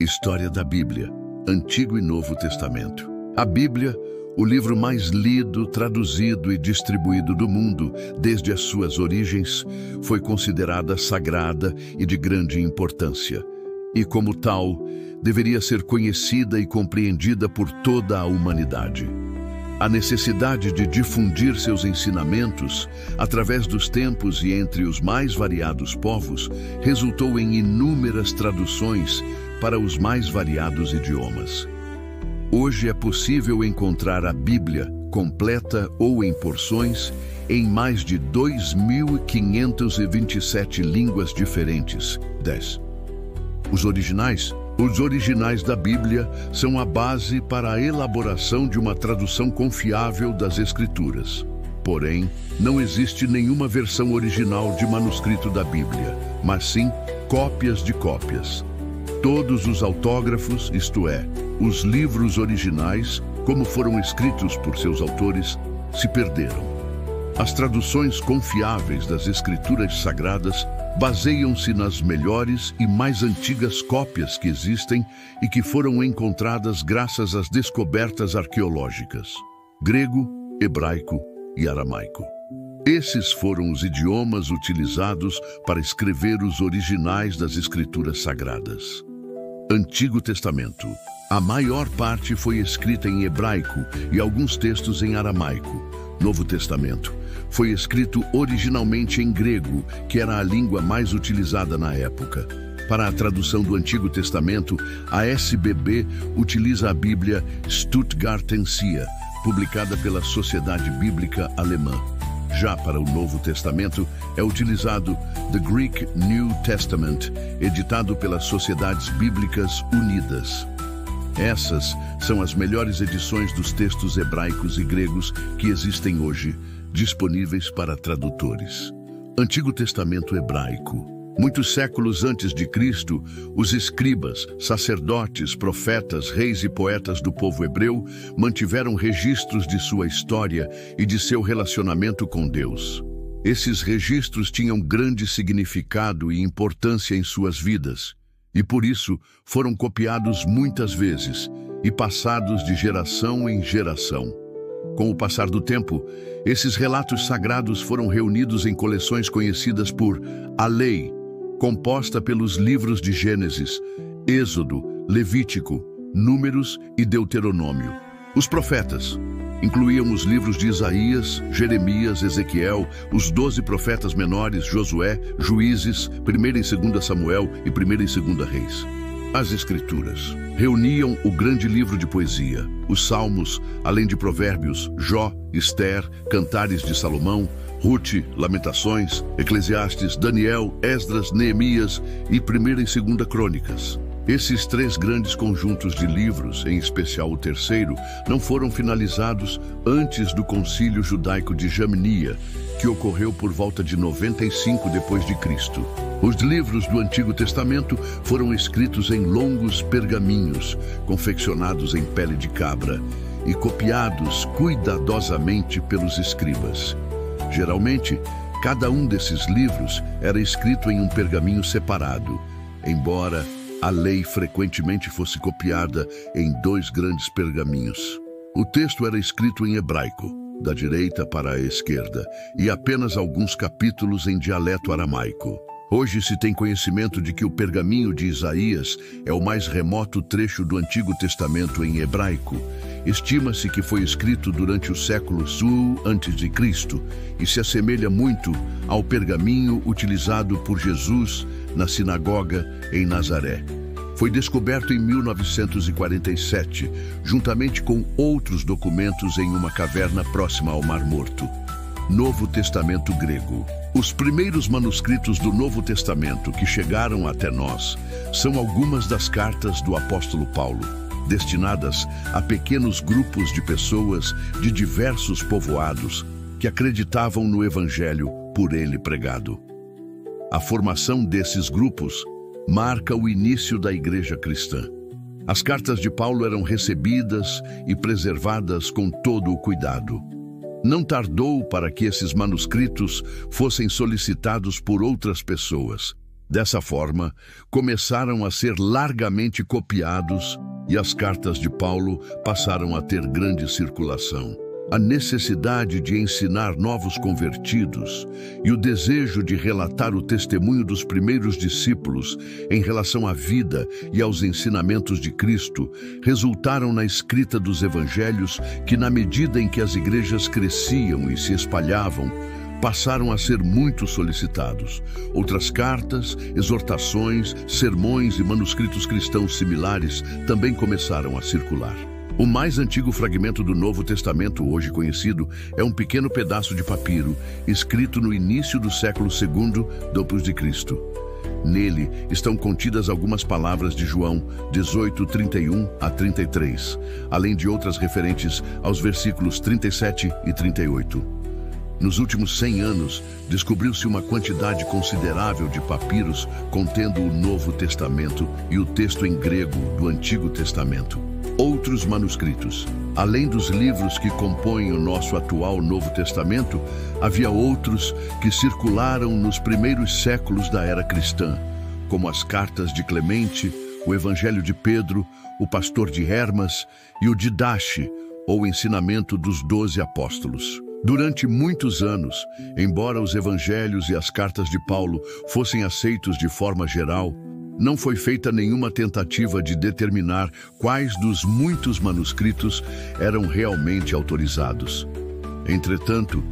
História da Bíblia, Antigo e Novo Testamento. A Bíblia, o livro mais lido, traduzido e distribuído do mundo desde as suas origens, foi considerada sagrada e de grande importância. E, como tal, deveria ser conhecida e compreendida por toda a humanidade. A necessidade de difundir seus ensinamentos através dos tempos e entre os mais variados povos resultou em inúmeras traduções para os mais variados idiomas. Hoje é possível encontrar a Bíblia completa ou em porções em mais de 2.527 línguas diferentes. 10. Os originais da Bíblia são a base para a elaboração de uma tradução confiável das Escrituras. Porém, não existe nenhuma versão original de manuscrito da Bíblia, mas sim cópias de cópias. Todos os autógrafos, isto é, os livros originais, como foram escritos por seus autores, se perderam. As traduções confiáveis das Escrituras Sagradas baseiam-se nas melhores e mais antigas cópias que existem e que foram encontradas graças às descobertas arqueológicas: grego, hebraico e aramaico. Esses foram os idiomas utilizados para escrever os originais das Escrituras Sagradas. Antigo Testamento. A maior parte foi escrita em hebraico e alguns textos em aramaico. Novo Testamento foi escrito originalmente em grego, que era a língua mais utilizada na época. Para a tradução do Antigo Testamento, a SBB utiliza a Bíblia Stuttgartensia, publicada pela Sociedade Bíblica Alemã. Já para o Novo Testamento, é utilizado The Greek New Testament, editado pelas Sociedades Bíblicas Unidas. Essas são as melhores edições dos textos hebraicos e gregos que existem hoje, disponíveis para tradutores. Antigo Testamento hebraico. Muitos séculos antes de Cristo, os escribas, sacerdotes, profetas, reis e poetas do povo hebreu mantiveram registros de sua história e de seu relacionamento com Deus. Esses registros tinham grande significado e importância em suas vidas, e por isso foram copiados muitas vezes e passados de geração em geração. Com o passar do tempo, esses relatos sagrados foram reunidos em coleções conhecidas por A Lei, composta pelos livros de Gênesis, Êxodo, Levítico, Números e Deuteronômio. Os profetas incluíam os livros de Isaías, Jeremias, Ezequiel, os 12 profetas menores, Josué, Juízes, 1 e 2 Samuel e 1 e 2 Reis. As Escrituras reuniam o grande livro de poesia, os Salmos, além de Provérbios, Jó, Ester, Cantares de Salomão, Rute, Lamentações, Eclesiastes, Daniel, Esdras, Neemias e 1 e 2 Crônicas. Esses três grandes conjuntos de livros, em especial o terceiro, não foram finalizados antes do Concílio Judaico de Jamnia, que ocorreu por volta de 95 d.C. Os livros do Antigo Testamento foram escritos em longos pergaminhos, confeccionados em pele de cabra e copiados cuidadosamente pelos escribas. Geralmente, cada um desses livros era escrito em um pergaminho separado, embora a lei frequentemente fosse copiada em 2 grandes pergaminhos. O texto era escrito em hebraico, da direita para a esquerda, e apenas alguns capítulos em dialeto aramaico. Hoje se tem conhecimento de que o pergaminho de Isaías é o mais remoto trecho do Antigo Testamento em hebraico. Estima-se que foi escrito durante o século Sul a.C. e se assemelha muito ao pergaminho utilizado por Jesus na sinagoga em Nazaré. Foi descoberto em 1947, juntamente com outros documentos em uma caverna próxima ao Mar Morto. Novo Testamento grego. Os primeiros manuscritos do Novo Testamento que chegaram até nós são algumas das cartas do apóstolo Paulo, destinadas a pequenos grupos de pessoas de diversos povoados que acreditavam no Evangelho por ele pregado. A formação desses grupos marca o início da Igreja cristã. As cartas de Paulo eram recebidas e preservadas com todo o cuidado. Não tardou para que esses manuscritos fossem solicitados por outras pessoas, Dessa forma, começaram a ser largamente copiados e as cartas de Paulo passaram a ter grande circulação. A necessidade de ensinar novos convertidos e o desejo de relatar o testemunho dos primeiros discípulos em relação à vida e aos ensinamentos de Cristo resultaram na escrita dos evangelhos que, na medida em que as igrejas cresciam e se espalhavam, passaram a ser muito solicitados. Outras cartas, exortações, sermões e manuscritos cristãos similares também começaram a circular. O mais antigo fragmento do Novo Testamento, hoje conhecido, é um pequeno pedaço de papiro, escrito no início do século II depois de Cristo. Nele estão contidas algumas palavras de João 18:31 a 33, além de outras referentes aos versículos 37 e 38. Nos últimos 100 anos, descobriu-se uma quantidade considerável de papiros contendo o Novo Testamento e o texto em grego do Antigo Testamento. Outros manuscritos. Além dos livros que compõem o nosso atual Novo Testamento, havia outros que circularam nos primeiros séculos da era cristã, como as cartas de Clemente, o Evangelho de Pedro, o Pastor de Hermas e o Didache, ou Ensinamento dos 12 Apóstolos. Durante muitos anos, embora os evangelhos e as cartas de Paulo fossem aceitos de forma geral, não foi feita nenhuma tentativa de determinar quais dos muitos manuscritos eram realmente autorizados. Entretanto,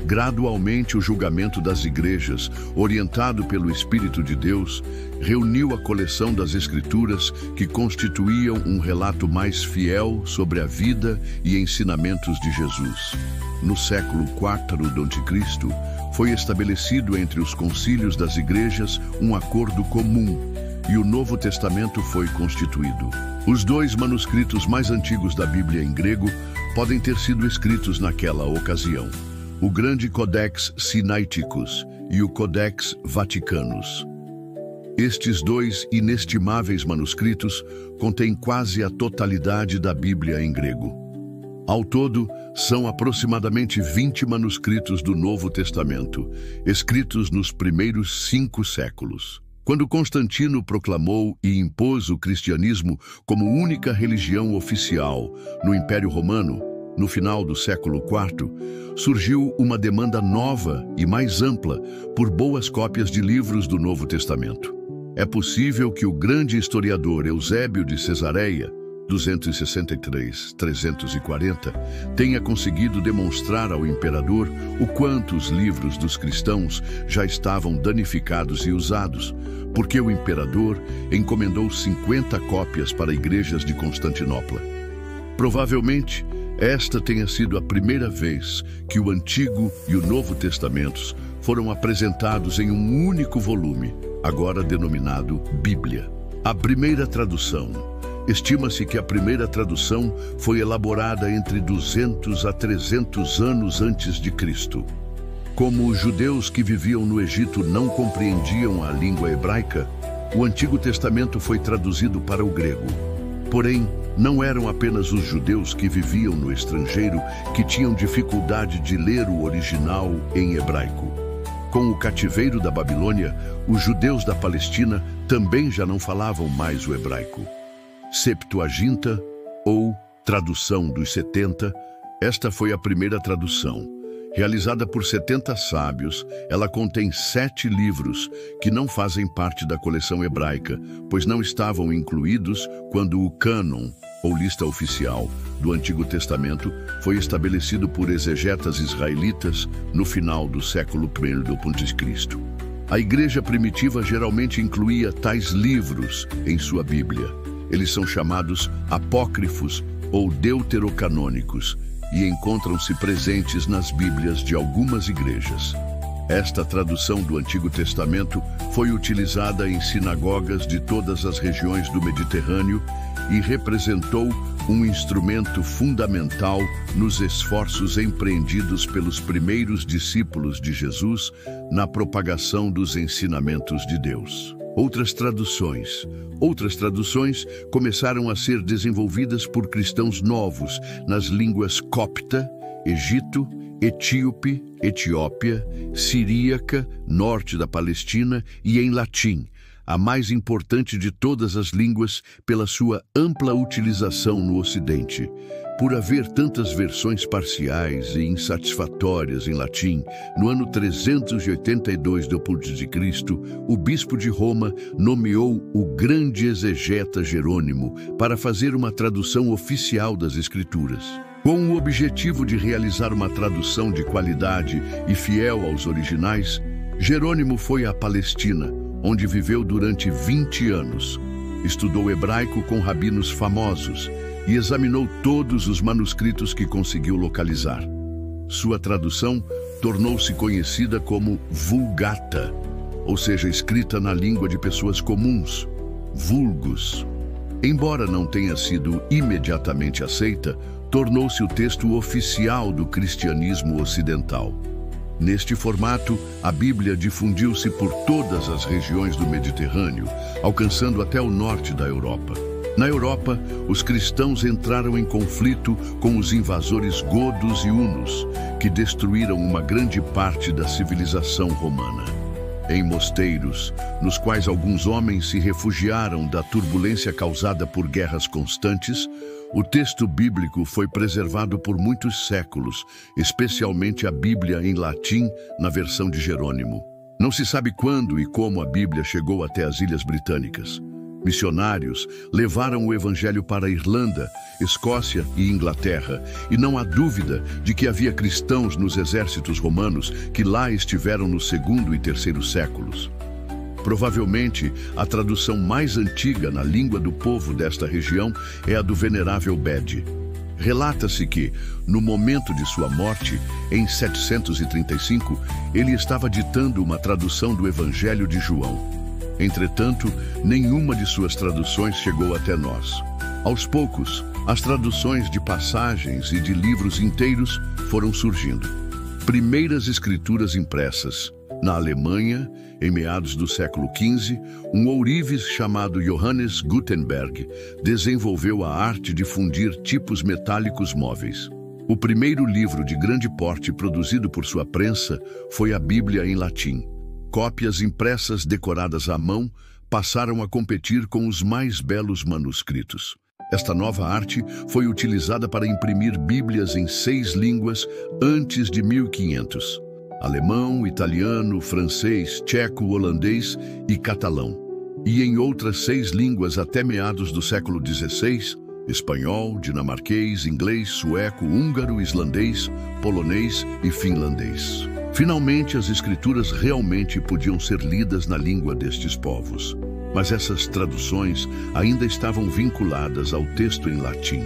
gradualmente o julgamento das igrejas, orientado pelo Espírito de Deus, reuniu a coleção das Escrituras que constituíam um relato mais fiel sobre a vida e ensinamentos de Jesus. No século IV do Anticristo, foi estabelecido entre os concílios das igrejas um acordo comum e o Novo Testamento foi constituído. Os dois manuscritos mais antigos da Bíblia em grego podem ter sido escritos naquela ocasião: o Grande Codex Sinaiticus e o Codex Vaticanus. Estes dois inestimáveis manuscritos contêm quase a totalidade da Bíblia em grego. Ao todo, são aproximadamente 20 manuscritos do Novo Testamento, escritos nos primeiros 5 séculos. Quando Constantino proclamou e impôs o cristianismo como única religião oficial no Império Romano, no final do século IV, surgiu uma demanda nova e mais ampla por boas cópias de livros do Novo Testamento. É possível que o grande historiador Eusébio de Cesareia, 263-340, tenha conseguido demonstrar ao imperador o quanto os livros dos cristãos já estavam danificados e usados, porque o imperador encomendou 50 cópias para igrejas de Constantinopla. Provavelmente, esta tenha sido a primeira vez que o Antigo e o Novo Testamentos foram apresentados em um único volume, agora denominado Bíblia. A primeira tradução. Estima-se que a primeira tradução foi elaborada entre 200 a 300 anos antes de Cristo. Como os judeus que viviam no Egito não compreendiam a língua hebraica, o Antigo Testamento foi traduzido para o grego. Porém, não eram apenas os judeus que viviam no estrangeiro que tinham dificuldade de ler o original em hebraico. Com o cativeiro da Babilônia, os judeus da Palestina também já não falavam mais o hebraico. Septuaginta, ou Tradução dos 70, esta foi a primeira tradução. Realizada por 70 sábios, ela contém 7 livros que não fazem parte da coleção hebraica, pois não estavam incluídos quando o cânon, ou lista oficial, do Antigo Testamento foi estabelecido por exegetas israelitas no final do século I d.C. A igreja primitiva geralmente incluía tais livros em sua Bíblia. Eles são chamados apócrifos ou deuterocanônicos e encontram-se presentes nas Bíblias de algumas igrejas. Esta tradução do Antigo Testamento foi utilizada em sinagogas de todas as regiões do Mediterrâneo e representou um instrumento fundamental nos esforços empreendidos pelos primeiros discípulos de Jesus na propagação dos ensinamentos de Deus. Outras traduções começaram a ser desenvolvidas por cristãos novos nas línguas copta, egito etíope, Etiópia, siríaca, norte da Palestina e em latim, a mais importante de todas as línguas pela sua ampla utilização no Ocidente. Por haver tantas versões parciais e insatisfatórias em latim, no ano 382 d.C., o bispo de Roma nomeou o grande exegeta Jerônimo para fazer uma tradução oficial das Escrituras. Com o objetivo de realizar uma tradução de qualidade e fiel aos originais, Jerônimo foi à Palestina, onde viveu durante 20 anos. Estudou hebraico com rabinos famosos e examinou todos os manuscritos que conseguiu localizar. Sua tradução tornou-se conhecida como Vulgata, ou seja, escrita na língua de pessoas comuns, vulgos. Embora não tenha sido imediatamente aceita, tornou-se o texto oficial do cristianismo ocidental. Neste formato, a Bíblia difundiu-se por todas as regiões do Mediterrâneo, alcançando até o norte da Europa. Na Europa, os cristãos entraram em conflito com os invasores godos e hunos, que destruíram uma grande parte da civilização romana. Em mosteiros, nos quais alguns homens se refugiaram da turbulência causada por guerras constantes, o texto bíblico foi preservado por muitos séculos, especialmente a Bíblia em latim, na versão de Jerônimo. Não se sabe quando e como a Bíblia chegou até as Ilhas Britânicas. Missionários levaram o Evangelho para a Irlanda, Escócia e Inglaterra, e não há dúvida de que havia cristãos nos exércitos romanos que lá estiveram no segundo e terceiro séculos. Provavelmente, a tradução mais antiga na língua do povo desta região é a do Venerável Bede. Relata-se que, no momento de sua morte, em 735, ele estava ditando uma tradução do Evangelho de João. Entretanto, nenhuma de suas traduções chegou até nós. Aos poucos, as traduções de passagens e de livros inteiros foram surgindo. Primeiras escrituras impressas. Na Alemanha, em meados do século XV, um ourives chamado Johannes Gutenberg desenvolveu a arte de fundir tipos metálicos móveis. O primeiro livro de grande porte produzido por sua prensa foi a Bíblia em latim. Cópias impressas decoradas à mão passaram a competir com os mais belos manuscritos. Esta nova arte foi utilizada para imprimir Bíblias em 6 línguas antes de 1500. Alemão, italiano, francês, tcheco, holandês e catalão. E em outras 6 línguas até meados do século XVI, espanhol, dinamarquês, inglês, sueco, húngaro, islandês, polonês e finlandês. Finalmente, as escrituras realmente podiam ser lidas na língua destes povos. Mas essas traduções ainda estavam vinculadas ao texto em latim.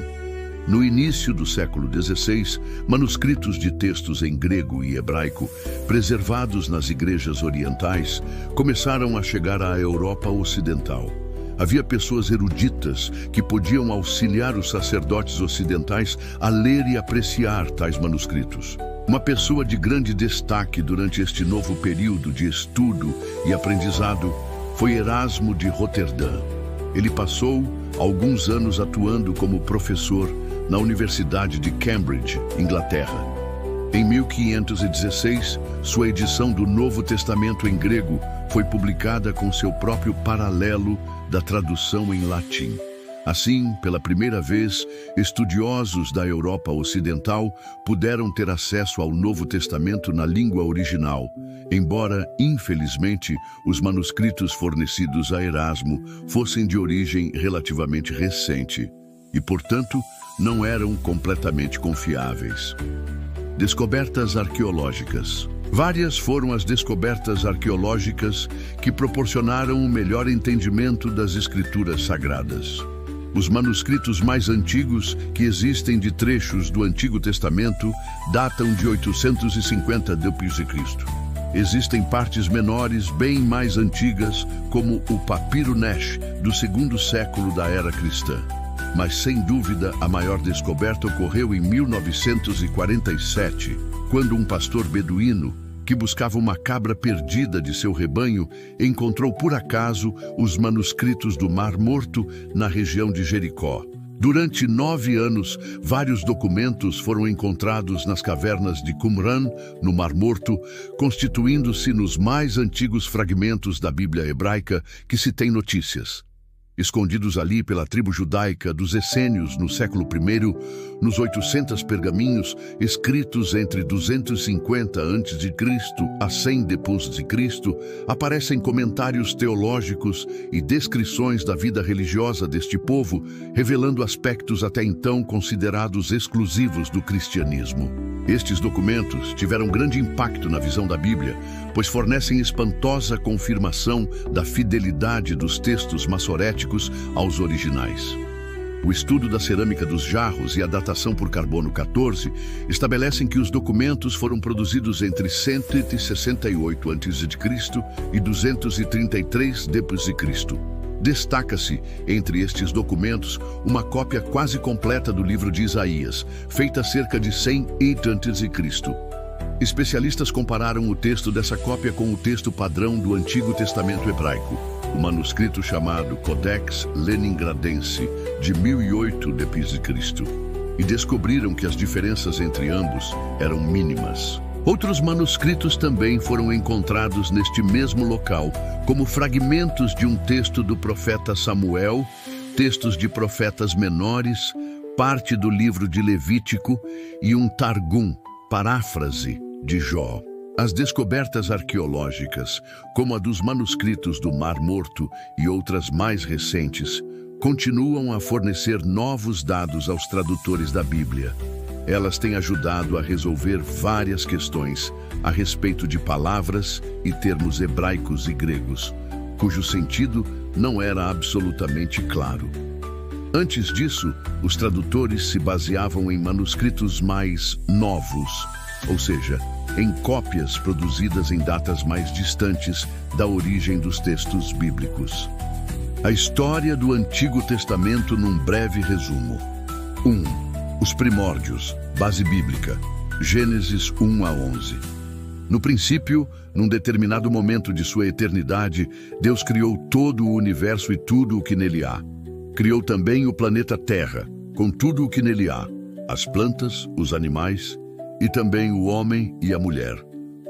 No início do século XVI, manuscritos de textos em grego e hebraico, preservados nas igrejas orientais, começaram a chegar à Europa Ocidental. Havia pessoas eruditas que podiam auxiliar os sacerdotes ocidentais a ler e apreciar tais manuscritos. Uma pessoa de grande destaque durante este novo período de estudo e aprendizado foi Erasmo de Roterdã. Ele passou alguns anos atuando como professor na Universidade de Cambridge, Inglaterra. Em 1516, sua edição do Novo Testamento em grego foi publicada com seu próprio paralelo da tradução em latim. Assim, pela primeira vez, estudiosos da Europa Ocidental puderam ter acesso ao Novo Testamento na língua original, embora, infelizmente, os manuscritos fornecidos a Erasmo fossem de origem relativamente recente e, portanto, não eram completamente confiáveis. Descobertas arqueológicas. Várias foram as descobertas arqueológicas que proporcionaram um melhor entendimento das escrituras sagradas. Os manuscritos mais antigos que existem de trechos do Antigo Testamento datam de 850 d.C. Existem partes menores bem mais antigas, como o Papiro Nesh, do 2º século da Era Cristã. Mas, sem dúvida, a maior descoberta ocorreu em 1947, quando um pastor beduíno, que buscava uma cabra perdida de seu rebanho, encontrou por acaso os manuscritos do Mar Morto na região de Jericó. Durante 9 anos, vários documentos foram encontrados nas cavernas de Qumran, no Mar Morto, constituindo-se nos mais antigos fragmentos da Bíblia hebraica que se tem notícias. Escondidos ali pela tribo judaica dos essênios no século I, nos 800 pergaminhos escritos entre 250 a.C. a 100 d.C., aparecem comentários teológicos e descrições da vida religiosa deste povo, revelando aspectos até então considerados exclusivos do cristianismo. Estes documentos tiveram grande impacto na visão da Bíblia, pois fornecem espantosa confirmação da fidelidade dos textos massoréticos aos originais. O estudo da cerâmica dos jarros e a datação por carbono 14 estabelecem que os documentos foram produzidos entre 168 a.C. e 233 d.C. Destaca-se, entre estes documentos, uma cópia quase completa do livro de Isaías, feita cerca de 100 a.C. Especialistas compararam o texto dessa cópia com o texto padrão do Antigo Testamento hebraico, o manuscrito chamado Codex Leningradense, de 1008 d.C., e descobriram que as diferenças entre ambos eram mínimas. Outros manuscritos também foram encontrados neste mesmo local, como fragmentos de um texto do profeta Samuel, textos de profetas menores, parte do livro de Levítico e um Targum, paráfrase de Jó. As descobertas arqueológicas, como a dos manuscritos do Mar Morto e outras mais recentes, continuam a fornecer novos dados aos tradutores da Bíblia. Elas têm ajudado a resolver várias questões a respeito de palavras e termos hebraicos e gregos, cujo sentido não era absolutamente claro. Antes disso, os tradutores se baseavam em manuscritos mais novos, ou seja, em cópias produzidas em datas mais distantes da origem dos textos bíblicos. A história do Antigo Testamento num breve resumo. 1. Os primórdios, base bíblica, Gênesis 1 a 11. No princípio, num determinado momento de sua eternidade, Deus criou todo o universo e tudo o que nele há. Criou também o planeta Terra, com tudo o que nele há, as plantas, os animais e também o homem e a mulher,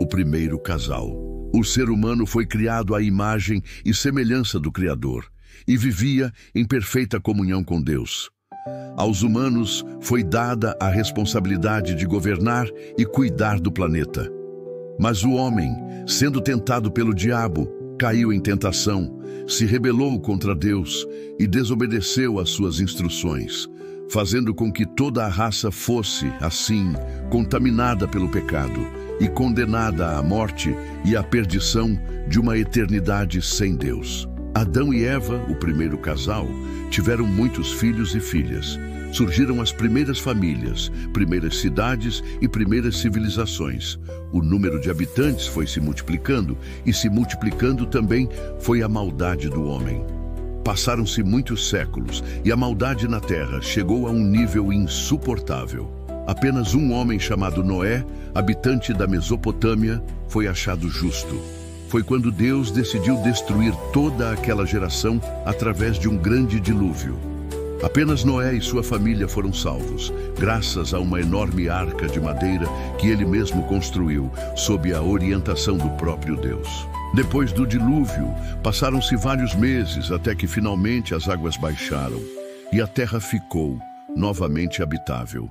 o primeiro casal. O ser humano foi criado à imagem e semelhança do Criador e vivia em perfeita comunhão com Deus. Aos humanos foi dada a responsabilidade de governar e cuidar do planeta. Mas o homem, sendo tentado pelo diabo, caiu em tentação, se rebelou contra Deus e desobedeceu às suas instruções, fazendo com que toda a raça fosse, assim, contaminada pelo pecado e condenada à morte e à perdição de uma eternidade sem Deus. Adão e Eva, o primeiro casal, tiveram muitos filhos e filhas. Surgiram as primeiras famílias, primeiras cidades e primeiras civilizações. O número de habitantes foi se multiplicando e se multiplicando também foi a maldade do homem. Passaram-se muitos séculos e a maldade na terra chegou a um nível insuportável. Apenas um homem chamado Noé, habitante da Mesopotâmia, foi achado justo. Foi quando Deus decidiu destruir toda aquela geração através de um grande dilúvio. Apenas Noé e sua família foram salvos, graças a uma enorme arca de madeira que ele mesmo construiu, sob a orientação do próprio Deus. Depois do dilúvio, passaram-se vários meses até que finalmente as águas baixaram e a terra ficou novamente habitável.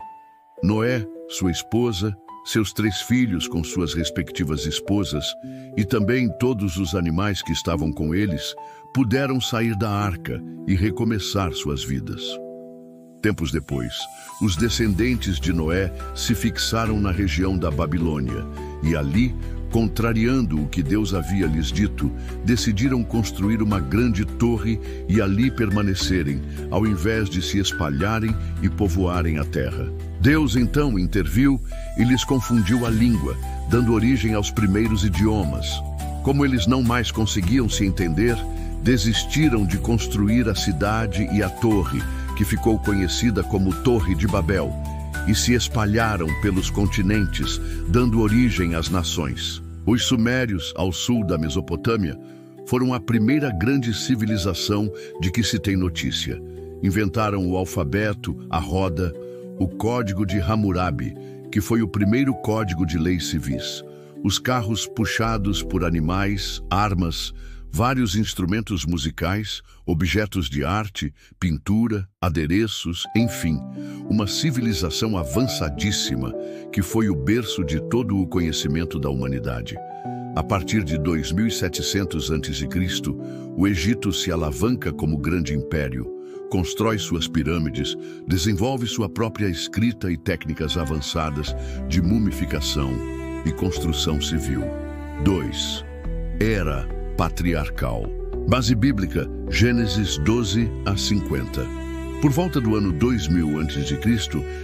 Noé, sua esposa, seus 3 filhos com suas respectivas esposas e também todos os animais que estavam com eles puderam sair da arca e recomeçar suas vidas. Tempos depois, os descendentes de Noé se fixaram na região da Babilônia e ali, contrariando o que Deus havia lhes dito, decidiram construir uma grande torre e ali permanecerem, ao invés de se espalharem e povoarem a terra. Deus então interviu e lhes confundiu a língua, dando origem aos primeiros idiomas. Como eles não mais conseguiam se entender, desistiram de construir a cidade e a torre, que ficou conhecida como Torre de Babel, e se espalharam pelos continentes, dando origem às nações. Os sumérios, ao sul da Mesopotâmia, foram a primeira grande civilização de que se tem notícia. Inventaram o alfabeto, a roda, o Código de Hammurabi, que foi o primeiro código de leis civis, os carros puxados por animais, armas, vários instrumentos musicais, objetos de arte, pintura, adereços, enfim, uma civilização avançadíssima que foi o berço de todo o conhecimento da humanidade. A partir de 2700 a.C., o Egito se alavanca como grande império, constrói suas pirâmides, desenvolve sua própria escrita e técnicas avançadas de mumificação e construção civil. 2. Era patriarcal. Base bíblica, Gênesis 12 a 50. Por volta do ano 2000 a.C.,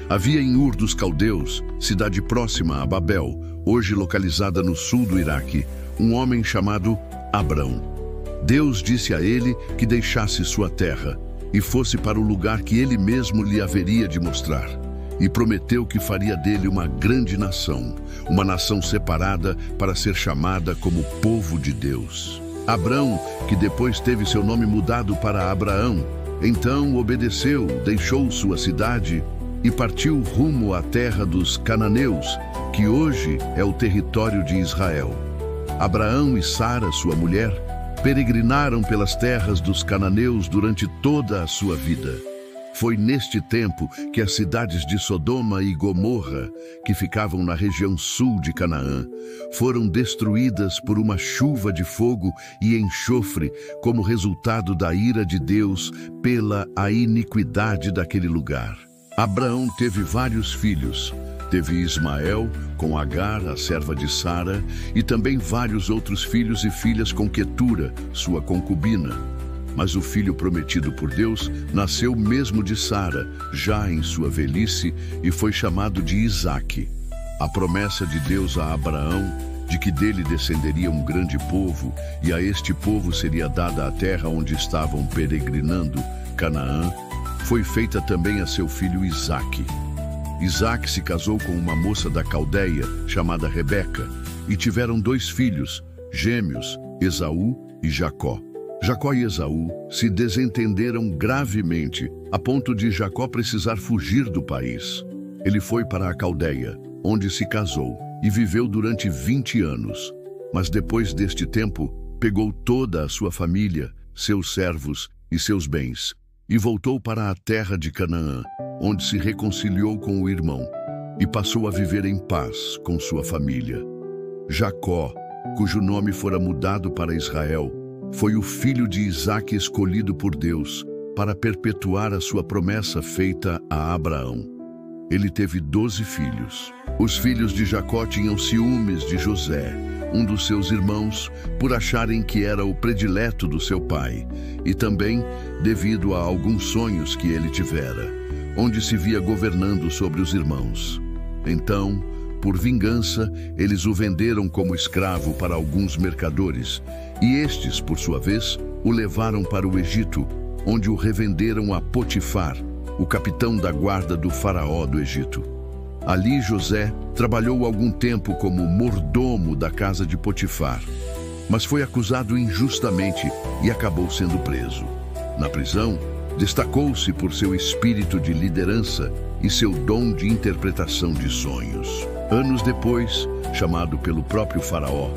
havia em Ur dos Caldeus, cidade próxima a Babel, hoje localizada no sul do Iraque, um homem chamado Abrão. Deus disse a ele que deixasse sua terra e fosse para o lugar que ele mesmo lhe haveria de mostrar, e prometeu que faria dele uma grande nação, uma nação separada para ser chamada como povo de Deus. Abrão, que depois teve seu nome mudado para Abraão, então obedeceu, deixou sua cidade e partiu rumo à terra dos cananeus, que hoje é o território de Israel. Abraão e Sara, sua mulher, peregrinaram pelas terras dos cananeus durante toda a sua vida. Foi neste tempo que as cidades de Sodoma e Gomorra, que ficavam na região sul de Canaã, foram destruídas por uma chuva de fogo e enxofre como resultado da ira de Deus pela iniquidade daquele lugar. Abraão teve vários filhos. Teve Ismael com Agar, a serva de Sara, e também vários outros filhos e filhas com Quetura, sua concubina. Mas o filho prometido por Deus nasceu mesmo de Sara, já em sua velhice, e foi chamado de Isaque. A promessa de Deus a Abraão, de que dele descenderia um grande povo, e a este povo seria dada a terra onde estavam peregrinando, Canaã, foi feita também a seu filho Isaque. Isaque se casou com uma moça da Caldeia, chamada Rebeca, e tiveram 2 filhos, gêmeos, Esaú e Jacó. Jacó e Esaú se desentenderam gravemente, a ponto de Jacó precisar fugir do país. Ele foi para a Caldeia, onde se casou, e viveu durante 20 anos. Mas depois deste tempo, pegou toda a sua família, seus servos e seus bens, e voltou para a terra de Canaã, onde se reconciliou com o irmão, e passou a viver em paz com sua família. Jacó, cujo nome fora mudado para Israel, foi o filho de Isaque escolhido por Deus para perpetuar a sua promessa feita a Abraão. Ele teve 12 filhos. Os filhos de Jacó tinham ciúmes de José, um dos seus irmãos, por acharem que era o predileto do seu pai, e também devido a alguns sonhos que ele tivera, onde se via governando sobre os irmãos. Então, por vingança, eles o venderam como escravo para alguns mercadores, e estes, por sua vez, o levaram para o Egito, onde o revenderam a Potifar, o capitão da guarda do faraó do Egito. Ali José trabalhou algum tempo como mordomo da casa de Potifar, mas foi acusado injustamente e acabou sendo preso. Na prisão, destacou-se por seu espírito de liderança e seu dom de interpretação de sonhos. Anos depois, chamado pelo próprio faraó,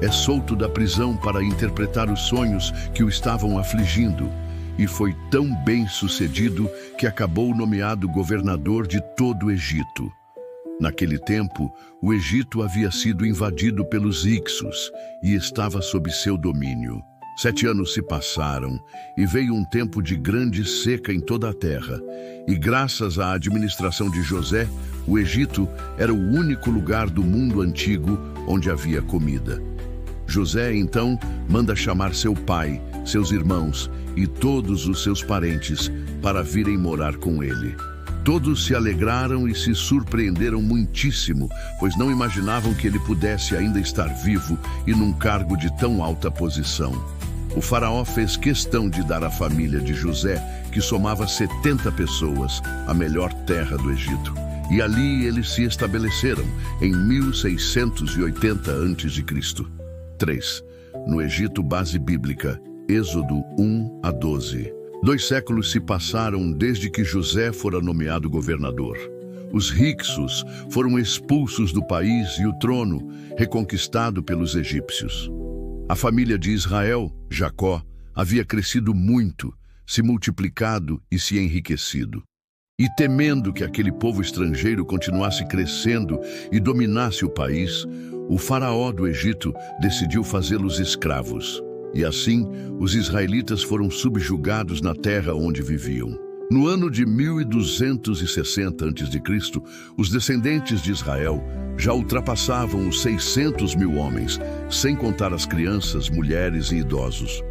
é solto da prisão para interpretar os sonhos que o estavam afligindo, e foi tão bem sucedido que acabou nomeado governador de todo o Egito. Naquele tempo, o Egito havia sido invadido pelos Hicsos e estava sob seu domínio. 7 anos se passaram e veio um tempo de grande seca em toda a terra. E graças à administração de José, o Egito era o único lugar do mundo antigo onde havia comida. José, então, manda chamar seu pai, seus irmãos e todos os seus parentes para virem morar com ele. Todos se alegraram e se surpreenderam muitíssimo, pois não imaginavam que ele pudesse ainda estar vivo e num cargo de tão alta posição. O faraó fez questão de dar à família de José, que somava 70 pessoas, a melhor terra do Egito. E ali eles se estabeleceram, em 1680 a.C. 3. No Egito, base bíblica, Êxodo 1 a 12. 2 séculos se passaram desde que José fora nomeado governador. Os Hicsos foram expulsos do país e o trono reconquistado pelos egípcios. A família de Israel, Jacó, havia crescido muito, se multiplicado e se enriquecido. E temendo que aquele povo estrangeiro continuasse crescendo e dominasse o país, o faraó do Egito decidiu fazê-los escravos. E assim, os israelitas foram subjugados na terra onde viviam. No ano de 1260 a.C., os descendentes de Israel já ultrapassavam os 600 mil homens, sem contar as crianças, mulheres e idosos.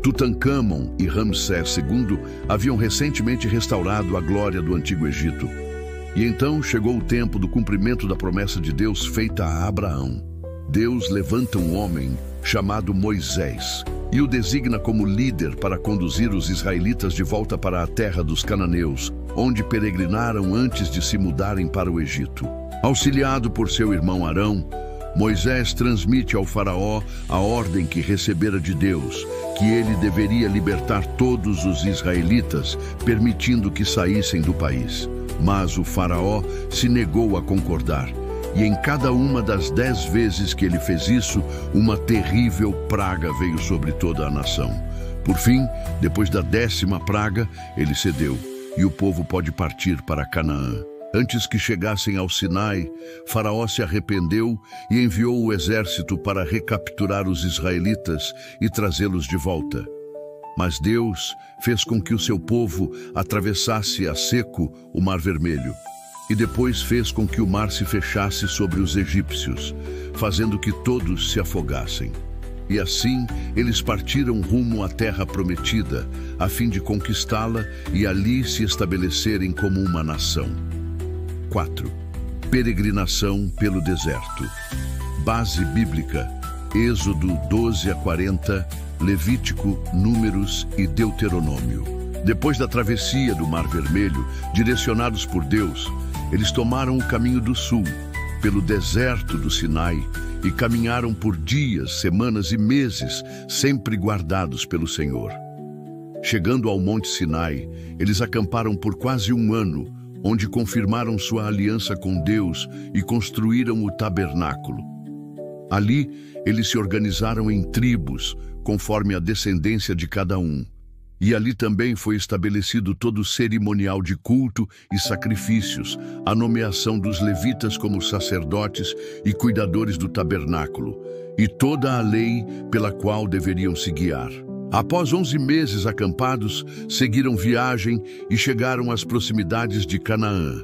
Tutancâmon e Ramsés II haviam recentemente restaurado a glória do Antigo Egito. E então chegou o tempo do cumprimento da promessa de Deus feita a Abraão. Deus levanta um homem chamado Moisés e o designa como líder para conduzir os israelitas de volta para a terra dos cananeus, onde peregrinaram antes de se mudarem para o Egito. Auxiliado por seu irmão Arão, Moisés transmite ao faraó a ordem que recebera de Deus, que ele deveria libertar todos os israelitas, permitindo que saíssem do país. Mas o faraó se negou a concordar, e em cada uma das 10 vezes que ele fez isso, uma terrível praga veio sobre toda a nação. Por fim, depois da 10ª praga, ele cedeu, e o povo pode partir para Canaã. Antes que chegassem ao Sinai, Faraó se arrependeu e enviou o exército para recapturar os israelitas e trazê-los de volta. Mas Deus fez com que o seu povo atravessasse a seco o Mar Vermelho, e depois fez com que o mar se fechasse sobre os egípcios, fazendo que todos se afogassem. E assim eles partiram rumo à terra prometida, a fim de conquistá-la e ali se estabelecerem como uma nação. 4. Peregrinação pelo deserto. Base bíblica: Êxodo 12 a 40, Levítico, Números e Deuteronômio. Depois da travessia do Mar Vermelho, direcionados por Deus, eles tomaram o caminho do sul, pelo deserto do Sinai, e caminharam por dias, semanas e meses, sempre guardados pelo Senhor. Chegando ao Monte Sinai, eles acamparam por quase um ano, onde confirmaram sua aliança com Deus e construíram o tabernáculo. Ali, eles se organizaram em tribos, conforme a descendência de cada um. E ali também foi estabelecido todo o cerimonial de culto e sacrifícios, a nomeação dos levitas como sacerdotes e cuidadores do tabernáculo, e toda a lei pela qual deveriam se guiar. Após 11 meses acampados, seguiram viagem e chegaram às proximidades de Canaã.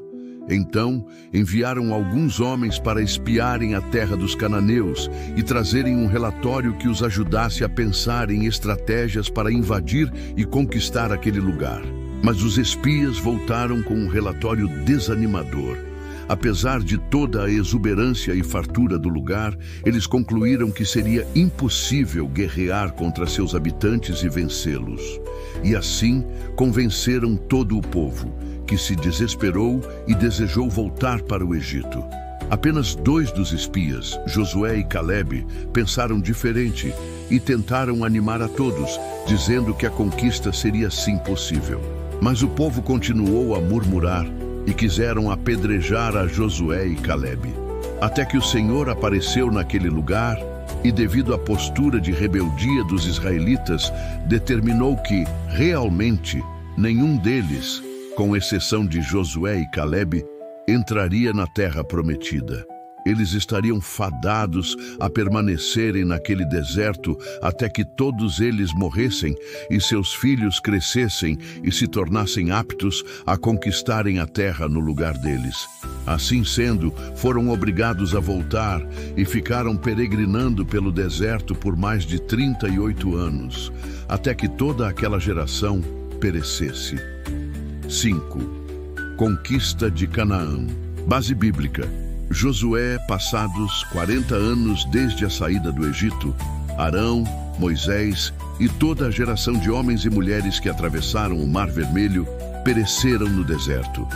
Então, enviaram alguns homens para espiarem a terra dos cananeus e trazerem um relatório que os ajudasse a pensar em estratégias para invadir e conquistar aquele lugar. Mas os espias voltaram com um relatório desanimador. Apesar de toda a exuberância e fartura do lugar, eles concluíram que seria impossível guerrear contra seus habitantes e vencê-los. E assim, convenceram todo o povo, que se desesperou e desejou voltar para o Egito. Apenas 2 dos espias, Josué e Calebe, pensaram diferente e tentaram animar a todos, dizendo que a conquista seria sim possível. Mas o povo continuou a murmurar e quiseram apedrejar a Josué e Calebe. Até que o Senhor apareceu naquele lugar e, devido à postura de rebeldia dos israelitas, determinou que, realmente, nenhum deles, com exceção de Josué e Calebe, entraria na terra prometida. Eles estariam fadados a permanecerem naquele deserto até que todos eles morressem e seus filhos crescessem e se tornassem aptos a conquistarem a terra no lugar deles. Assim sendo, foram obrigados a voltar e ficaram peregrinando pelo deserto por mais de 38 anos, até que toda aquela geração perecesse. 5. Conquista de Canaã. Base bíblica: Josué, passados 40 anos desde a saída do Egito, Arão, Moisés e toda a geração de homens e mulheres que atravessaram o Mar Vermelho pereceram no deserto.